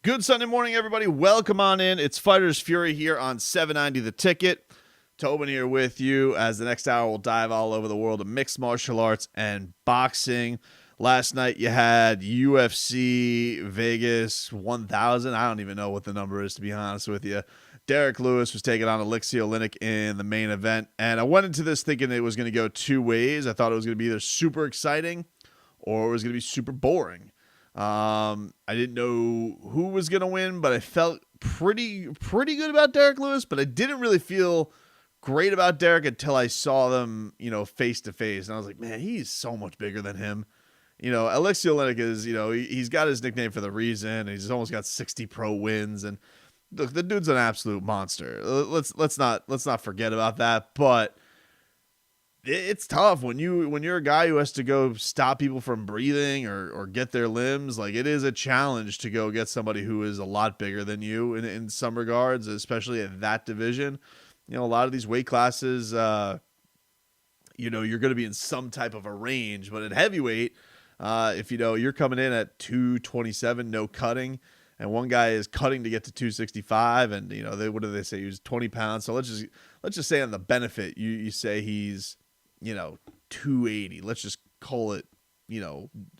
Good Sunday morning, everybody. Welcome on in. It's Fighters Fury here on 790 The Ticket. Tobin here with you as the next hour will dive all over the world of mixed martial arts and boxing. Last night you had UFC Vegas 1000. I don't even know what the number is, to be honest with you. Derrick Lewis was taking on Alexey Oleynik in the main event. And I went into this thinking it was going to go two ways. I thought it was going to be either super exciting or it was going to be super boring. I didn't know who was going to win, but I felt pretty good about Derrick Lewis, but I didn't really feel great about Derrick until I saw them, face to face. And I was like, man, he's so much bigger than him. Alexey Oleynik is, he's got his nickname for the reason. He's almost got 60 pro wins, and look, the dude's an absolute monster. Let's not forget about that. But it's tough when you're a guy who has to go stop people from breathing or get their limbs. Like, it is a challenge to go get somebody who is a lot bigger than you in some regards, especially at that division. A lot of these weight classes, you're going to be in some type of a range, but at heavyweight, if you're coming in at 227, no cutting, and one guy is cutting to get to 265, and what do they say? He was 20 pounds. So let's just say on the benefit, you say he's 280. Let's just call it,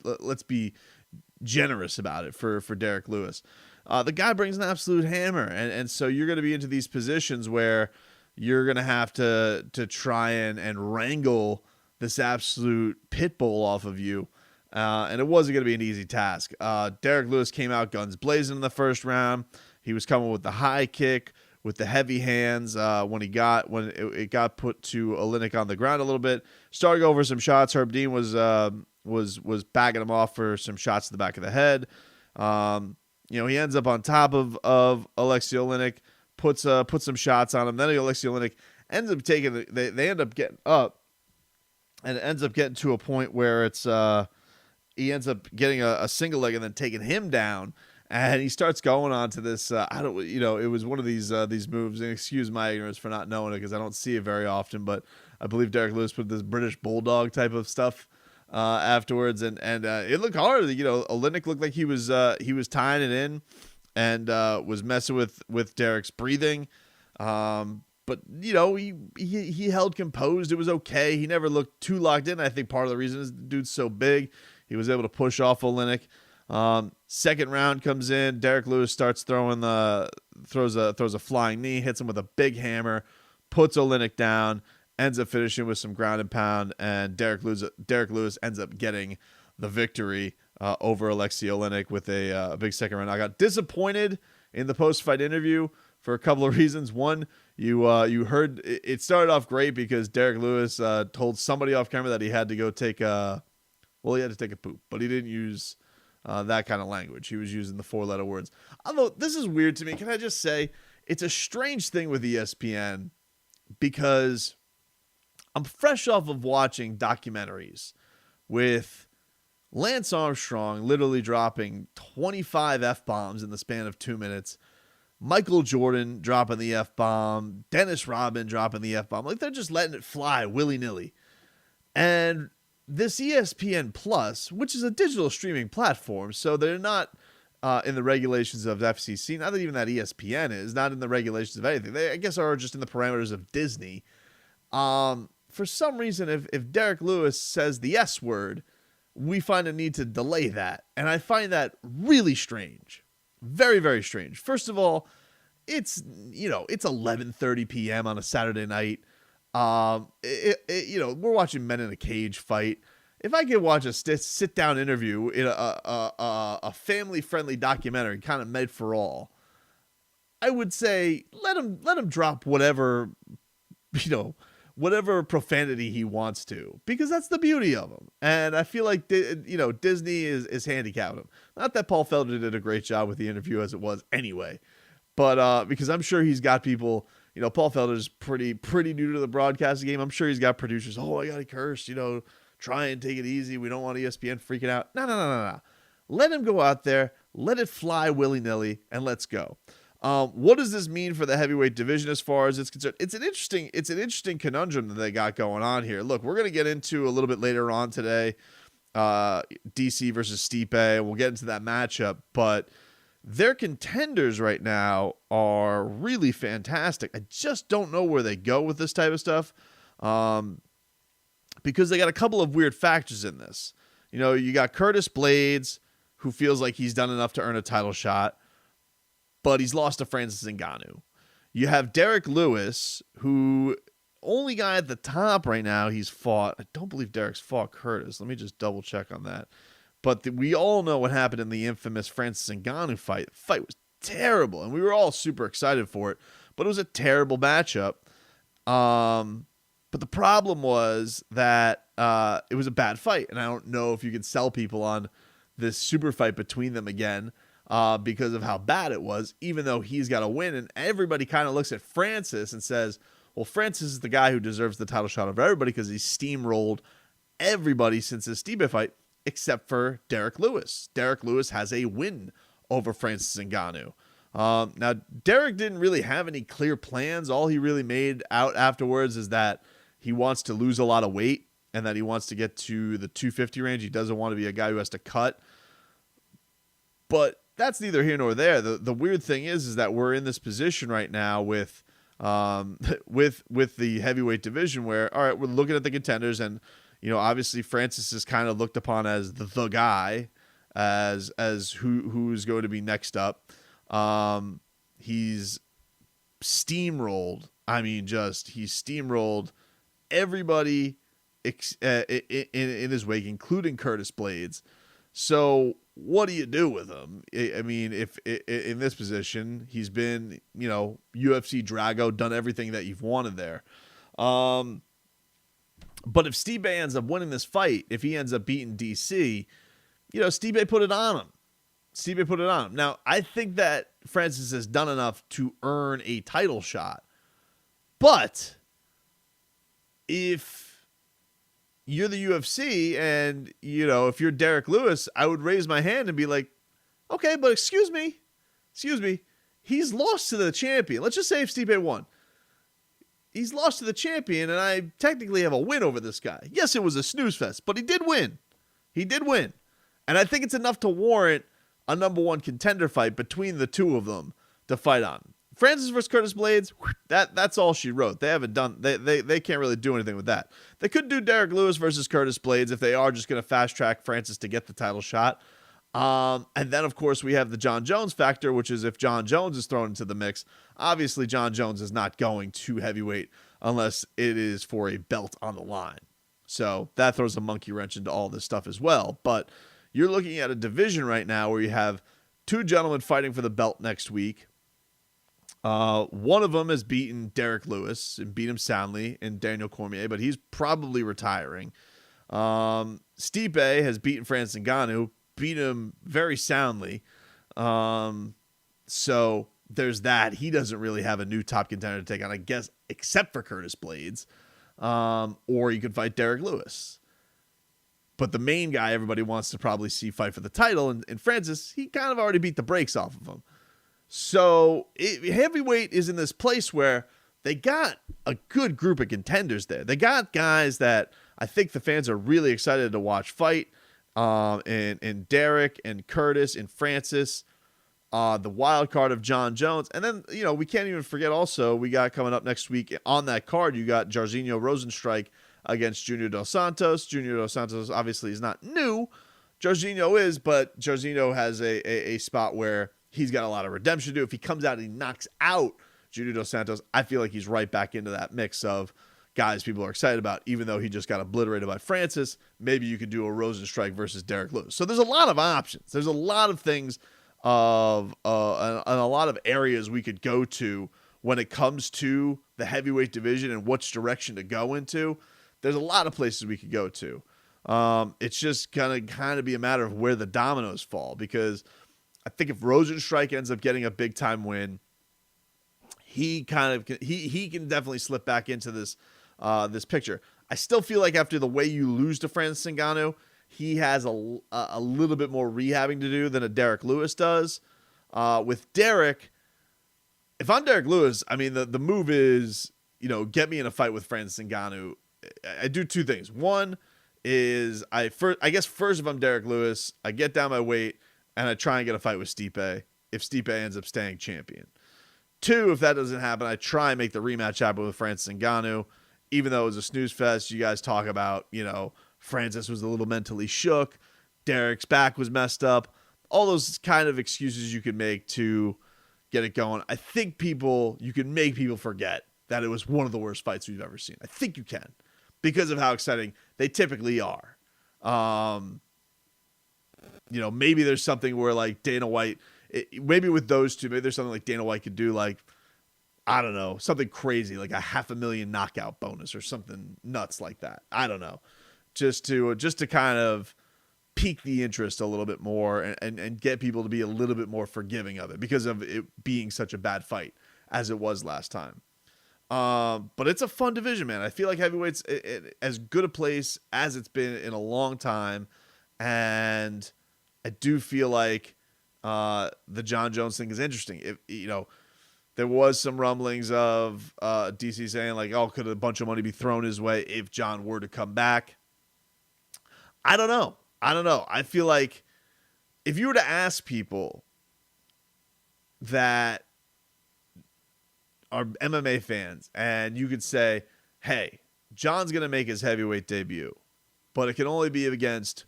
let's be generous about it for Derrick Lewis. The guy brings an absolute hammer. And so you're going to be into these positions where you're going to have to try and wrangle this absolute pit bull off of you. And it wasn't going to be an easy task. Derrick Lewis came out guns blazing in the first round. He was coming with the high kick, with the heavy hands when it got put to Oleynik on the ground a little bit. Started over some shots. Herb Dean was bagging him off for some shots to the back of the head. He ends up on top of Alexey Oleynik, puts some shots on him. Then Alexey Oleynik ends up taking they end up getting up, and it ends up getting to a point where it's he ends up getting a single leg and then taking him down. And he starts going on to this, it was one of these moves, and excuse my ignorance for not knowing it because I don't see it very often, but I believe Derrick Lewis put this British Bulldog type of stuff afterwards, and it looked hard. Oleynik looked like he was tying it in and was messing with Derrick's breathing. But he held composed. It was okay. He never looked too locked in. I think part of the reason is the dude's so big. He was able to push off Oleynik. Second round comes in. Derrick Lewis starts throws a flying knee, hits him with a big hammer, puts Oleynik down, ends up finishing with some ground and pound, and Derrick Lewis ends up getting the victory over Alexey Oleynik with a big second round. I got disappointed in the post-fight interview for a couple of reasons. One, you heard it started off great because Derrick Lewis told somebody off camera that he had to go take a poop, but he didn't use that kind of language. He was using the 4-letter words. Although this is weird to me. Can I just say it's a strange thing with ESPN because I'm fresh off of watching documentaries with Lance Armstrong literally dropping 25 F-bombs in the span of 2 minutes, Michael Jordan dropping the F-bomb, Dennis Rodman dropping the F-bomb. Like, they're just letting it fly willy-nilly. And this ESPN Plus, which is a digital streaming platform, so they're not in the regulations of FCC, not that even that ESPN is, not in the regulations of anything. They, I guess, are just in the parameters of Disney. For some reason, if Derrick Lewis says the S word, we find a need to delay that. And I find that really strange. Very, very strange. First of all, it's 11:30 p.m. on a Saturday night. We're watching men in a cage fight. If I could watch a sit down interview in a family friendly documentary, kind of made for all, I would say let him drop whatever profanity he wants to, because that's the beauty of him. And I feel like Disney is handicapping him. Not that Paul Felder did a great job with the interview as it was anyway, but because I'm sure he's got people. Paul Felder's pretty new to the broadcasting game. I'm sure he's got producers. Oh, I got to curse. Try and take it easy. We don't want ESPN freaking out. No. Let him go out there. Let it fly willy-nilly, and let's go. What does this mean for the heavyweight division as far as it's concerned? It's an interesting conundrum that they got going on here. Look, we're going to get into a little bit later on today, DC versus Stipe. We'll get into that matchup, but their contenders right now are really fantastic. I just don't know where they go with this type of stuff, because they got a couple of weird factors in this. You got Curtis Blaydes, who feels like he's done enough to earn a title shot, but he's lost to Francis Ngannou. You have Derrick Lewis, who only guy at the top right now he's fought. I don't believe Derrick's fought Curtis. Let me just double check on that. But we all know what happened in the infamous Francis Ngannou fight. The fight was terrible, and we were all super excited for it, but it was a terrible matchup. But the problem was that it was a bad fight, and I don't know if you can sell people on this super fight between them again because of how bad it was, even though he's got to win. And everybody kind of looks at Francis and says, well, Francis is the guy who deserves the title shot of everybody because he steamrolled everybody since his Stipe fight, except for Derrick Lewis. Derrick Lewis has a win over Francis Ngannou. Now, Derrick didn't really have any clear plans. All he really made out afterwards is that he wants to lose a lot of weight and that he wants to get to the 250 range. He doesn't want to be a guy who has to cut. But that's neither here nor there. The weird thing is that we're in this position right now with the heavyweight division where, all right, we're looking at the contenders, and obviously Francis is kind of looked upon as the guy, as who's going to be next up. He's steamrolled. I mean, he steamrolled everybody in his wake, including Curtis Blaydes. So what do you do with him? I mean, if in this position, he's been, UFC Drago, done everything that you've wanted there. But if Stipe ends up winning this fight, if he ends up beating DC, Stipe put it on him. Now, I think that Francis has done enough to earn a title shot. But if you're the UFC and, if you're Derrick Lewis, I would raise my hand and be like, okay, but excuse me. He's lost to the champion. Let's just say if Stipe won. He's lost to the champion, and I technically have a win over this guy. Yes, it was a snooze fest, but he did win. And I think it's enough to warrant a number one contender fight between the two of them to fight on. Francis versus Curtis Blaydes, that's all she wrote. They haven't done, they can't really do anything with that. They could do Derrick Lewis versus Curtis Blaydes if they are just going to fast track Francis to get the title shot. And then, of course, we have the Jon Jones factor, which is if Jon Jones is thrown into the mix. Obviously, Jon Jones is not going to heavyweight unless it is for a belt on the line. So that throws a monkey wrench into all this stuff as well. But you're looking at a division right now where you have two gentlemen fighting for the belt next week. One of them has beaten Derrick Lewis and beat him soundly in Daniel Cormier, but he's probably retiring. Stipe has beaten Francis Ngannou, beat him very soundly. So there's that. He doesn't really have a new top contender to take on, I guess, except for Curtis Blaydes. Or you could fight Derrick Lewis. But the main guy everybody wants to probably see fight for the title, and Francis, he kind of already beat the brakes off of him. So heavyweight is in this place where they got a good group of contenders there. They got guys that I think the fans are really excited to watch fight. And Derrick and Curtis and Francis, the wild card of Jon Jones. And then, we can't even forget also, we got coming up next week on that card, you got Jairzinho Rozenstruik against Junior Dos Santos. Junior Dos Santos obviously is not new. Jairzinho is, but Jairzinho has a spot where he's got a lot of redemption to do. If he comes out and he knocks out Junior Dos Santos, I feel like he's right back into that mix of guys people are excited about, even though he just got obliterated by Francis. Maybe you could do a Rozenstruik versus Derrick Lewis. So there's a lot of options. There's a lot of things and a lot of areas we could go to when it comes to the heavyweight division and which direction to go into. There's a lot of places we could go to. It's just gonna kind of be a matter of where the dominoes fall, because I think if Rozenstruik ends up getting a big time win, he can definitely slip back into this picture. I still feel like after the way you lose to Francis Ngannou, he has a little bit more rehabbing to do than a Derrick Lewis does. With Derrick, if I'm Derrick Lewis, I mean the move is, get me in a fight with Francis Ngannou. I do two things. One is I guess first if I'm Derrick Lewis, I get down my weight and I try and get a fight with Stipe. if Stipe ends up staying champion. 2, if that doesn't happen, I try and make the rematch happen with Francis Ngannou. Even though it was a snooze fest, you guys talk about, Francis was a little mentally shook. Derrick's back was messed up. All those kind of excuses you can make to get it going. I think you can make people forget that it was one of the worst fights we've ever seen. I think you can, because of how exciting they typically are. Maybe there's something where like Dana White, maybe with those two, maybe there's something like Dana White could do, like, I don't know, something crazy, like a $500,000 knockout bonus or something nuts like that. I don't know. Just to kind of pique the interest a little bit more and get people to be a little bit more forgiving of it because of it being such a bad fight as it was last time. But it's a fun division, man. I feel like heavyweight's as good a place as it's been in a long time. And I do feel like the Jon Jones thing is interesting. There was some rumblings of DC saying like, oh, could a bunch of money be thrown his way if Jon were to come back? I don't know. I feel like if you were to ask people that are MMA fans and you could say, hey, Jon's going to make his heavyweight debut, but it can only be against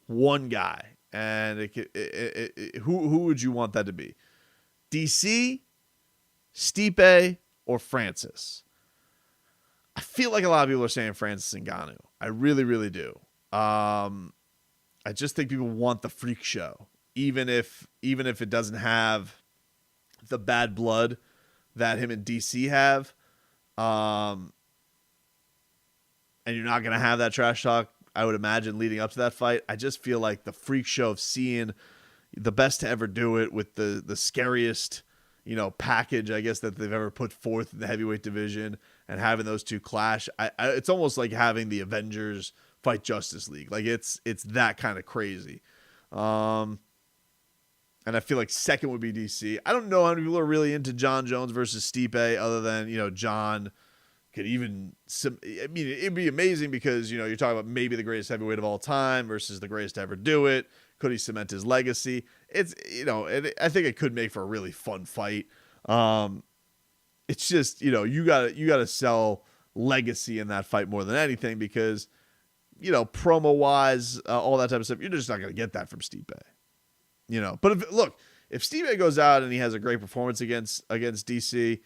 one guy. And who would you want that to be? DC, Stipe, or Francis? I feel like a lot of people are saying Francis Ngannou. I really, really do. I just think people want the freak show, even if it doesn't have the bad blood that him and DC have. And you're not going to have that trash talk, I would imagine, leading up to that fight. I just feel like the freak show of seeing the best to ever do it with the scariest, package, I guess, that they've ever put forth in the heavyweight division, and having those two clash. It's almost like having the Avengers fight Justice League. Like it's that kind of crazy. And I feel like second would be DC. I don't know how many people are really into Jon Jones versus Stipe, other than, Jon could even, it'd be amazing because, you're talking about maybe the greatest heavyweight of all time versus the greatest to ever do it. Could he cement his legacy? It's, I think it could make for a really fun fight. It's just, you gotta sell legacy in that fight more than anything because, promo wise, all that type of stuff, you're just not going to get that from Stipe, but if Stipe goes out and he has a great performance against DC,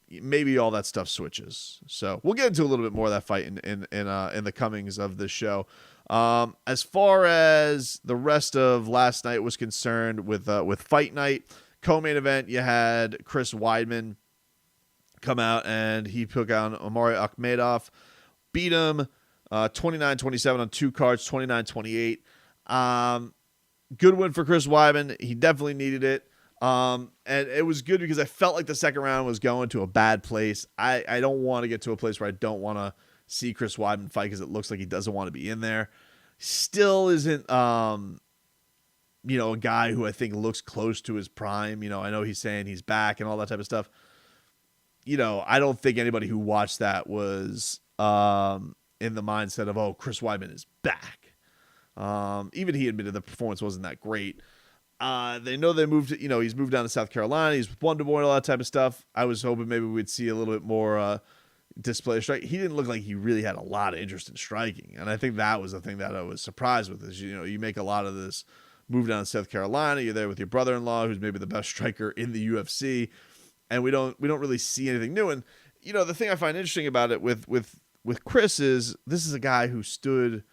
maybe all that stuff switches. So we'll get into a little bit more of that fight in the comings of this show. As far as the rest of last night was concerned with fight night, co-main event, you had Chris Weidman come out and he took on Omari Akhmadov, beat him 29-27 on 2 cards, 29-28. Good win for Chris Weidman. He definitely needed it. And it was good because I felt like the second round was going to a bad place. I don't want to get to a place where I don't want to see Chris Weidman fight because it looks like he doesn't want to be in there. Still isn't, a guy who I think looks close to his prime. I know he's saying he's back and all that type of stuff. I don't think anybody who watched that was in the mindset of, oh, Chris Weidman is back. Even he admitted the performance wasn't that great. They know they moved, he's moved down to South Carolina. He's with Wonder Boy and all that type of stuff. I was hoping maybe we'd see a little bit more display of strike. He didn't look like he really had a lot of interest in striking. And I think that was the thing that I was surprised with is, you make a lot of this move down to South Carolina. You're there with your brother-in-law, who's maybe the best striker in the UFC. And we don't really see anything new. And, the thing I find interesting about it with Chris is this is a guy who stood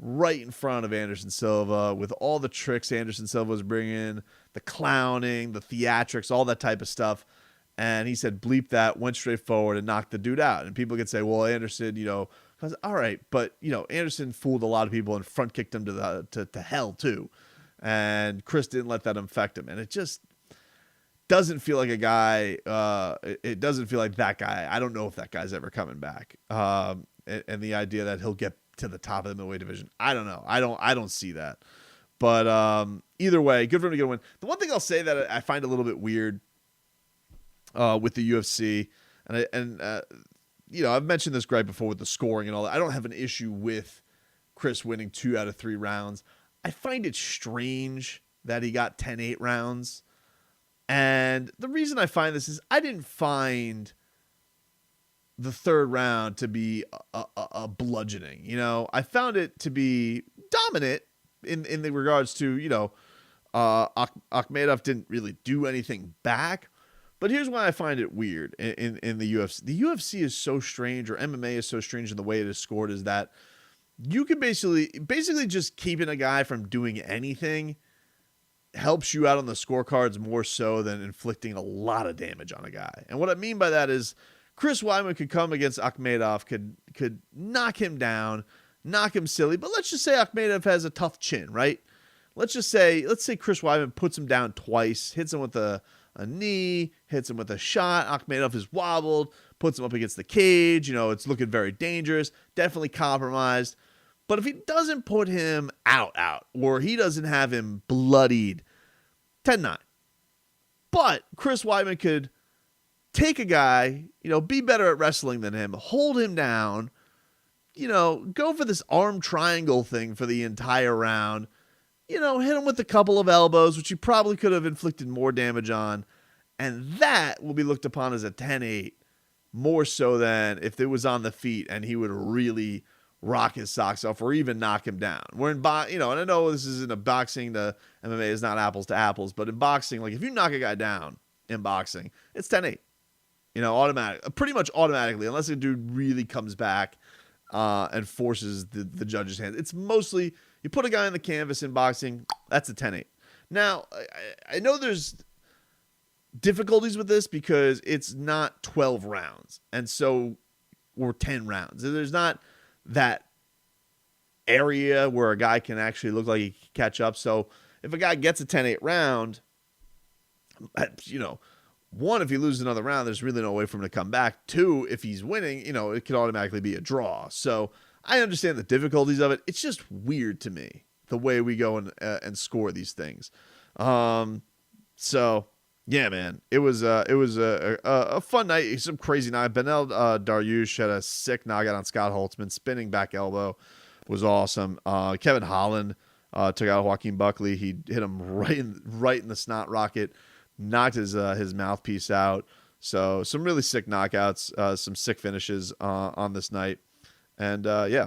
right in front of Anderson Silva with all the tricks Anderson Silva was bringing, the clowning, the theatrics, all that type of stuff. And he said, bleep that, went straight forward and knocked the dude out. And people could say, well, Anderson, all right. But, Anderson fooled a lot of people and front kicked him to hell too. And Chris didn't let that affect him. And it just doesn't feel like a guy. It doesn't feel like that guy. I don't know if that guy's ever coming back. And the idea that he'll get to the top of the middleweight division, I don't know. I don't see that. But either way, good for him to get a win. The one thing I'll say that I find a little bit weird with the UFC, and I've mentioned this gripe before with the scoring and all that. I don't have an issue with Chris winning 2 out of 3 rounds. I find it strange that he got 10-8 rounds. And the reason I find this is I didn't find the third round to be a bludgeoning. I found it to be dominant in the regards to, Akhmadov didn't really do anything back. But here's why I find it weird in the UFC. The UFC is so strange, or MMA is so strange in the way it is scored, is that you can basically just keeping a guy from doing anything helps you out on the scorecards more so than inflicting a lot of damage on a guy. And what I mean by that is Chris Weidman could come against Akhmadov, could knock him down, knock him silly. But let's just say Akhmadov has a tough chin, right? Let's say Chris Weidman puts him down twice, hits him with a knee, hits him with a shot. Akhmadov is wobbled, puts him up against the cage. It's looking very dangerous, definitely compromised. But if he doesn't put him out, or he doesn't have him bloodied, 10-9. But Chris Weidman could take a guy, be better at wrestling than him, hold him down, go for this arm triangle thing for the entire round, hit him with a couple of elbows, which he probably could have inflicted more damage on. And that will be looked upon as a 10-8, more so than if it was on the feet and he would really rock his socks off or even knock him down. We're in and I know this isn't a boxing, the MMA is not apples to apples, but in boxing, like if you knock a guy down in boxing, it's 10-8. Pretty much automatically, unless a dude really comes back and forces the judge's hand. It's mostly you put a guy on the canvas in boxing, that's a 10-8. Now, I know there's difficulties with this because it's not 12 rounds, or 10 rounds. There's not that area where a guy can actually look like he can catch up. So if a guy gets a 10-8 round, one, if he loses another round, there's really no way for him to come back. Two, if he's winning, it could automatically be a draw. So I understand the difficulties of it. It's just weird to me the way we go and score these things. So yeah, man, it was a fun night. Some crazy night. Benel Dariush had a sick knockout on Scott Holtzman. Spinning back elbow was awesome. Kevin Holland took out Joaquin Buckley. He hit him right in the snot rocket, knocked his mouthpiece out. So some really sick knockouts, some sick finishes on this night. And yeah,